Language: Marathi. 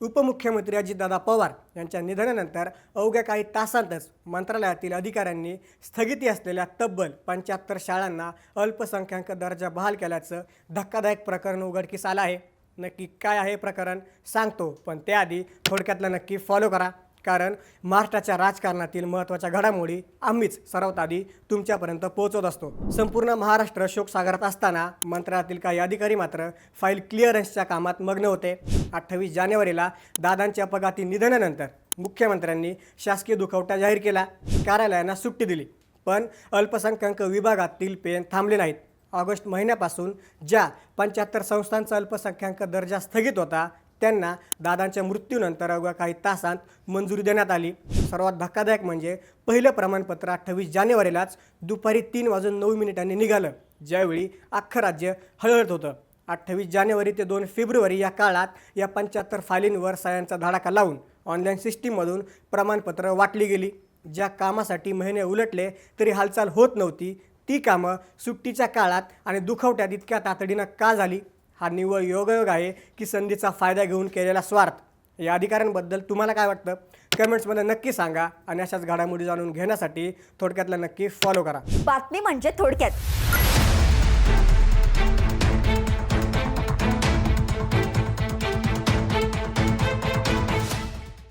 उपमुख्यमंत्री अजितदादा पवार यांच्या निधनानंतर अवघ्या काही तासांतच मंत्रालयातील अधिकाऱ्यांनी स्थगिती असलेल्या तब्बल 75 शाळांना अल्पसंख्याक दर्जा बहाल केल्याचं धक्कादायक प्रकरण उघडकीस आलं आहे। नक्की काय आहे प्रकरण सांगतो, पण त्याआधी थोडक्यातलं नक्की फॉलो करा, कारण महाराष्ट्राच्या राजकारणातील महत्त्वाच्या घडामोडी आम्हीच सर्वात आधी तुमच्यापर्यंत पोहोचवत असतो। संपूर्ण महाराष्ट्र शोकसागरात असताना मंत्रालयातील काही अधिकारी मात्र फाईल क्लिअरन्सच्या कामात मग्न होते। 28 जानेवारीला दादांच्या अपघाती निधनानंतर मुख्यमंत्र्यांनी शासकीय दुखवटा जाहीर केला, कार्यालयांना सुट्टी दिली, पण अल्पसंख्याक विभागातील पेन थांबले नाहीत। ऑगस्ट महिन्यापासून ज्या 75 संस्थांचा अल्पसंख्याक दर्जा स्थगित होता त्यांना दादांच्या मृत्यूनंतर अवघ्या काही तासांत मंजुरी देण्यात आली। सर्वात धक्कादायक म्हणजे पहिलं प्रमाणपत्र 28 जानेवारीलाच दुपारी 3:09 निघालं, ज्यावेळी अख्खं राज्य हळहळत होतं। 28 जानेवारी ते 2 फेब्रुवारी या काळात या 75 फायलींवर सह्यांचा धडाका लावून ऑनलाईन सिस्टीममधून प्रमाणपत्र वाटली गेली। ज्या कामासाठी महिने उलटले तरी हालचाल होत नव्हती, ती कामं सुट्टीच्या काळात आणि दुखवट्यात इतक्या तातडीनं का झाली? हा निव्वळ योगायोग आहे की संधीचा फायदा घेऊन केलेला स्वार्थ? या अधिकाऱ्यांबद्दल तुम्हाला काय वाटतं? कमेंट्समध्ये नक्की सांगा आणि अशाच घडामोडी जाणून घेण्यासाठी थोडक्यातला नक्की फॉलो करा। बातमी म्हणजे थोडक्यात।